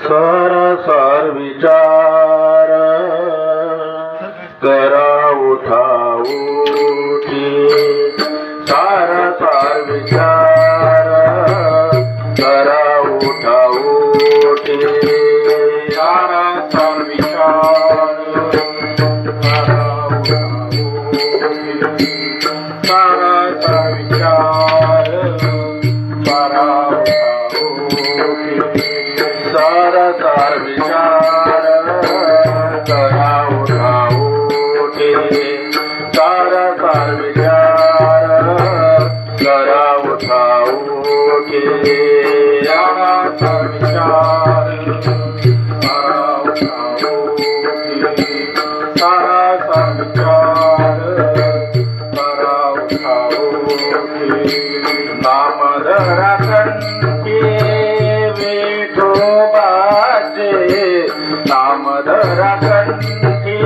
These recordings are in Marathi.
सरसर विचार करा उठा उठी सरसर विचार करा उठा उठी सरसर विचार करा उठा उठी सरसर विचार करा उठा उठी सरसर विचार करा उठा उठी सरसर विचार करा उठा उठी नाम धरा कंठी विठोबाचे नाम धरा कंठी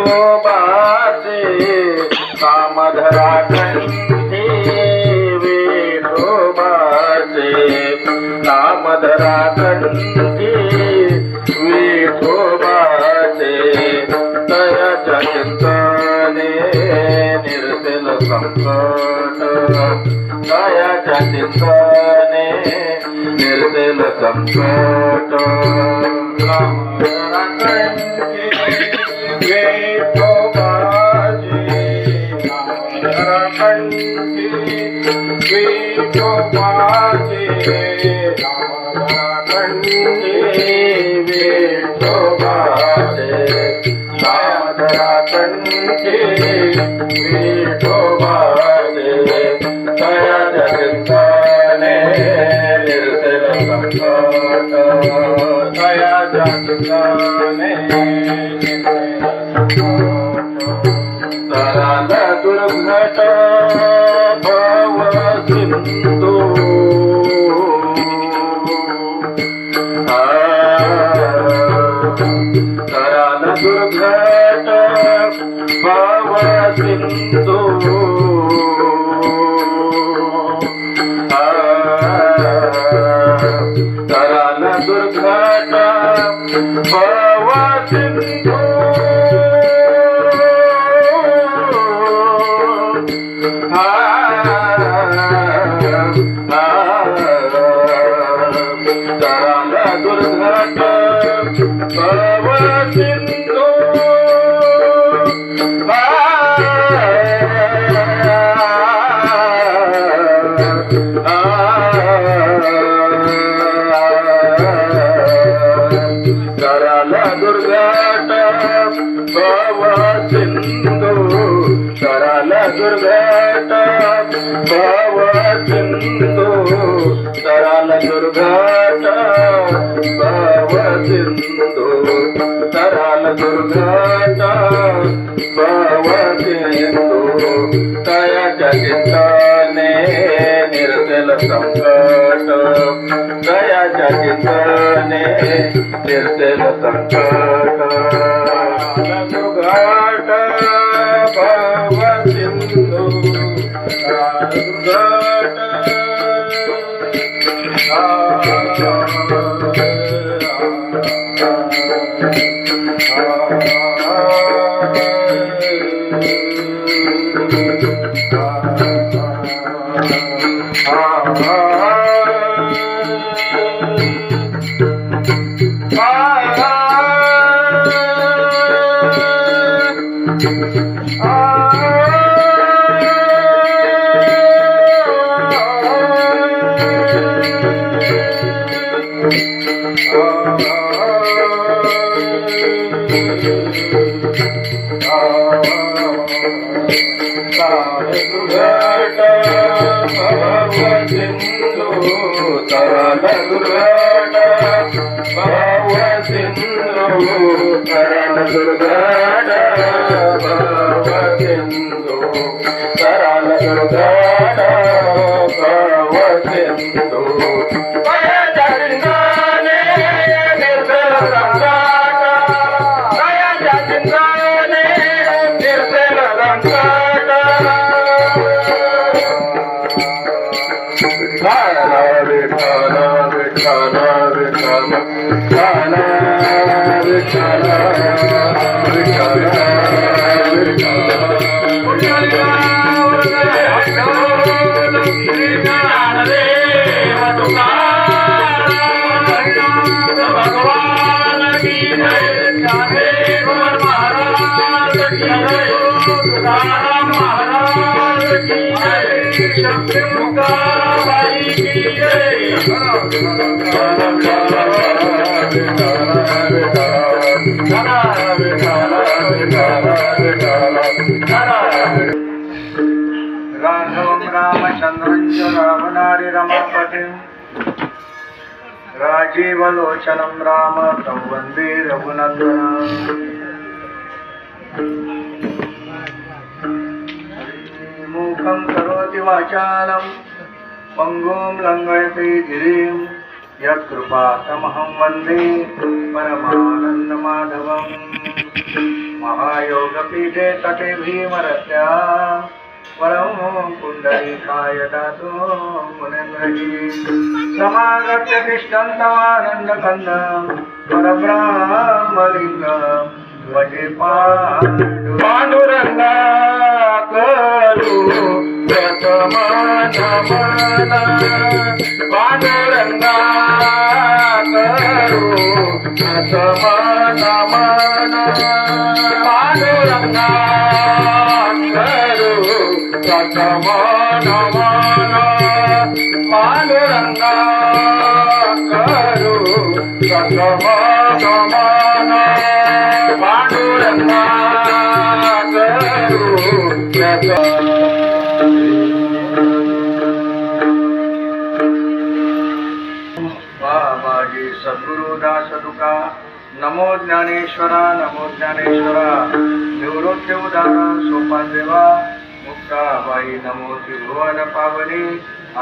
विठोबाचे नाम धरा कंठी विठोबाचे नाम धरा कंठी विठोबाचे तयाच्या चिंतने निर्सेल संकट तयाच्या चिंतने निर्सेल संकट नाम धरा कंठी विठोबाचे नाम धरा कंठी विठोबाचे नाम धरा कंठी विठोबाचे नाम धरा कंठी विठोबाचे तयाच्या चिंतने निर्सेल संकट तयाच्या चिंतने तराल दुर्घट भव सिंधू तराल दुर्घट भव सिंधू तराल दुर्घट भव सिंधू तराल दुर्घट भव सिंधू तराल दुर्घट भव सिंधू तराल दुर्घट भव सिंधू तराल दुर्घट भव सिंधू तराल दुर्घट भव सिंधू तयाच्या चिंतने निर्सेल संकट तयाच्या चिंतने निर्सेल संकट दुर्घट भव सिंधू विठ्ठल विठ्ठल विठ्ठल राघवं रामचन्द्रं च रामनारी रमापतिं राजीवलोचनं राम तं वन्दे रघुनन्दनं मूकं करोति वाचालं पङ्गुं लङ्घयति गिरिं यत्कृपातमहं वन्दे परमानन्दमाधवम् महायोगपीठे तटे भीमरत्या परं पुण्डरीकाय दातु मुनिन्द्रैः समागत्य तिष्ठन्तमानन्दकन्दं परब्रह्मलिङ्गं भजे पाण्डुरङ्गा करू प्रथमानमना पाण्डुरङ्गा करू प्रथमानमना पाण्डुरङ्गा करू प्रथमानमना पाण्डुरङ्गा करू प्रथमानमना पाण्डुरङ्गा करू बाबाजी सद्गुरुदास तुका नमो ज्ञानेश्वरा निवृत्ती उदाहरण सोपान देवा मुक्ताबाई नमो त्रिभुवन पावनी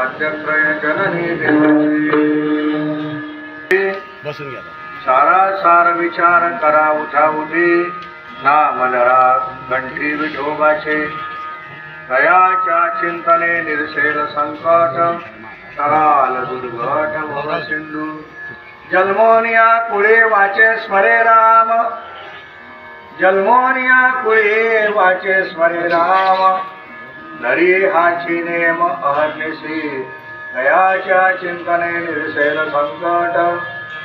आद्यत्रय जननी देवाची सारा सार विचार करा उठा उठे नाम लळा कंठी विठोबाचे दयाच्या चिंतने निर्शेल संकट कराल दुर्घट भव सिंधू जन्मोनिया कुळे वाचे स्मरे राम जन्मोनिया कुळे वाचे स्मरे राम धरी हाची नेम अहर्निशी दयाच्या चिंतने निर्शेल संकट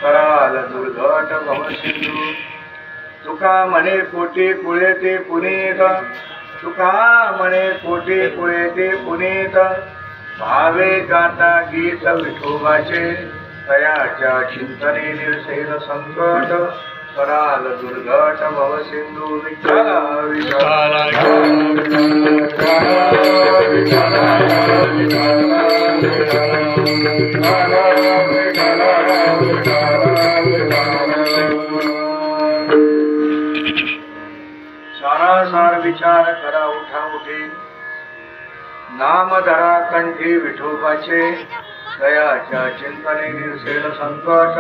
कराल दुर्घट भव सिंधू तुका मने कोटी कुळे ते पुनीत तुका मने कोटी कुळे ते पुनीत भावे गाता गीत विठोबाचे दयाच्या चिंतने निर्शेल संकट कराल दुर्घट भव सिंधू विठ्ठल विठ्ठल सारासार विचार करा उठा उठे नाम धरा कंठी विठोबाचे दयाच्या चिंतने निर्शेल संकट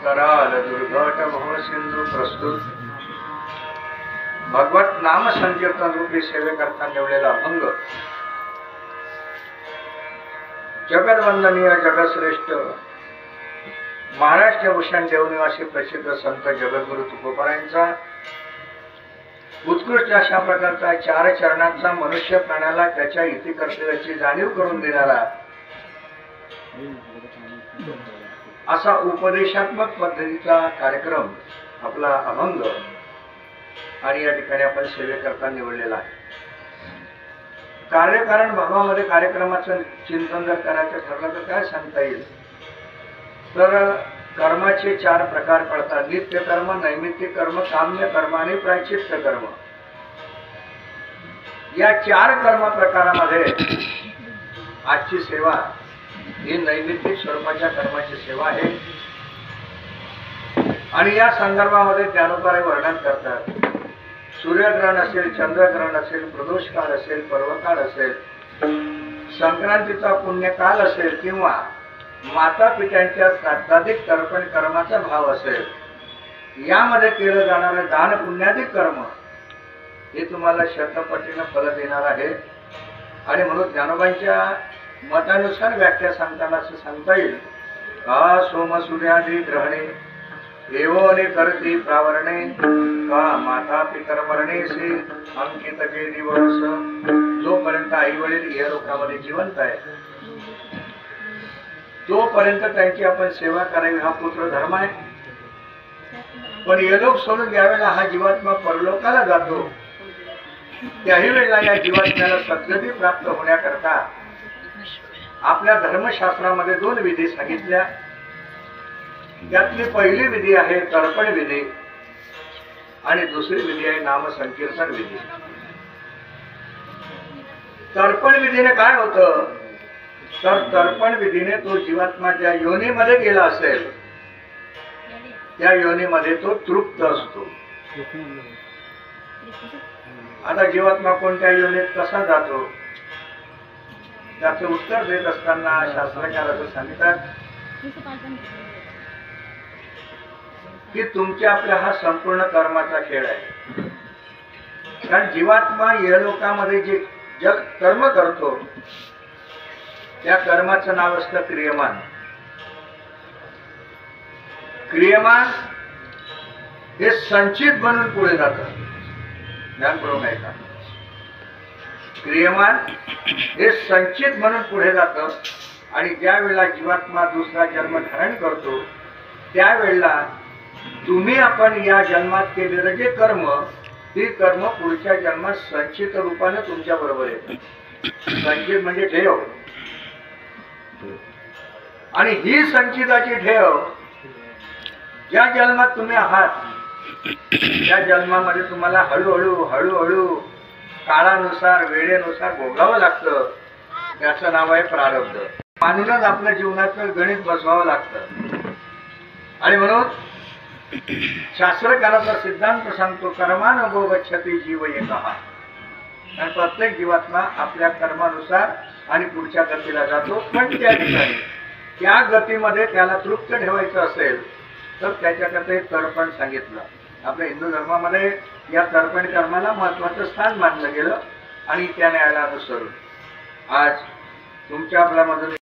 कराल दुर्घट भव सिंधू प्रस्तुत भगवत नाम संकीर्तन रूपी सेवेकरता निवडलेला अभंग जगदवंदनीय जगश्रेष्ठ महाराष्ट्र भूषण देवनिवासी प्रसिद्ध संत जगद्गुरु तुकोबारायांचा उत्कृष्ट अशा प्रकारचा चार चरणांचा मनुष्य प्राण्याला त्याच्या इति कर्तव्याची जाणीव करून देणारा असा उपदेशात्मक पद्धतीचा कार्यक्रम आपला अभंग आणि या ठिकाणी आपण सेवेकरता निवडलेला आहे. कार्यकारण भावामध्ये कार्यक्रमाचं चिंतन जर करायचं ठरलं तर काय सांगता येईल तर कर्माचे चार प्रकार पडतात. नित्य कर्म, नैमित्तिक कर्म, काम्य कर्म आणि प्रायश्चित्त कर्म. या चार कर्म प्रकारामध्ये आजची सेवा ही नैमित्तिक स्वरूपाच्या कर्माची सेवा आहे आणि या संदर्भामध्ये ज्ञानोबाराय वर्णन करतात. सूर्यग्रहण असेल, चंद्रग्रहण असेल, प्रदोष काळ असेल, पर्वकाळ असेल, संक्रांतीचा पुण्यकाल असेल किंवा माता पित्यांच्या श्राद्धाधिक तर्पण कर्माचा भाव असेल, यामध्ये केलं जाणारं दान पुण्याधिक कर्म हे तुम्हाला शतपटीनं फल देणार आहे. आणि म्हणून ज्ञानोबांच्या मतानुसार व्याख्या सांगताना असं सांगता येईल का सोम सूर्यादी ग्रहणे एवोने करती प्रावरणे का माता पितर मरणेसे अंकित जे दिवस. जोपर्यंत आई वडील या लोकांमध्ये जिवंत आहे तोपर्यंत त्यांची आपण सेवा करावी हा पुत्र धर्म आहे. पण यलोक सोडून ज्यावेळेला हा जीवात्मा परलोकाला जातो त्याही वेळेला या जीवात्म्याला सद्गती प्राप्त होण्याकरता आपल्या धर्मशास्त्रामध्ये 2 विधी सांगितल्या. त्यातली पहिली विधी आहे तर्पण विधी आणि दुसरी विधी आहे नाम संकीर्तन विधी. तर्पण विधीने काय होतं तर तर्पण विधीने तो जीवात्मा ज्या योनीमध्ये गेला असेल त्या योनीमध्ये तो तृप्त असतो. आता जीवात्मा कोणत्या योनीत कसा जातो त्याचं उत्तर देत असताना शास्त्रकार असं सांगतात की तुमच्या आपल्या हा संपूर्ण कर्माचा खेळ आहे. कारण जीवात्मा या लोकांमध्ये जे जग कर्म करतो त्या कर्माचं नाव असतं क्रियमान. क्रियमान हे संचित बनून पुढे जातं. ध्यानपूर्वक ऐका. क्रियमान हे संचित म्हणून पुढे जातं आणि ज्या वेळेला जीवात्मा दुसरा जन्म धारण करतो त्यावेळेला तुम्ही आपण या जन्मात केलेलं जे कर्म ती कर्म पुढच्या जन्मात संचित रूपाने तुमच्या बरोबर येतात. संचित म्हणजे ठेव आणि ही संचिताची ठेव ज्या जन्मात तुम्ही आहात त्या जन्मामध्ये तुम्हाला हळूहळू काळानुसार वेळेनुसार भोगावं लागतं. त्याचं नाव आहे प्रारब्ध. मानूनच आपल्या जीवनाचं गणित बसवावं लागतं. आणि म्हणून शास्त्रकाराचा सिद्धांत सांगतो कर्मानुभव गच्छति जीव एकः. आणि प्रत्येक जीवात्मा आपल्या कर्मानुसार आणि पुढच्या गतीला जातो. पण त्या ठिकाणी त्या गतीमध्ये त्याला तृप्त ठेवायचं असेल तर त्याच्याकरता एक तर्पण सांगितलं. आपल्या हिंदू धर्मामध्ये या तर्पण कर्माला महत्वाचं स्थान मानलं गेलं आणि त्या न्यायाला अनुसरून आज तुमच्या आपल्यामधून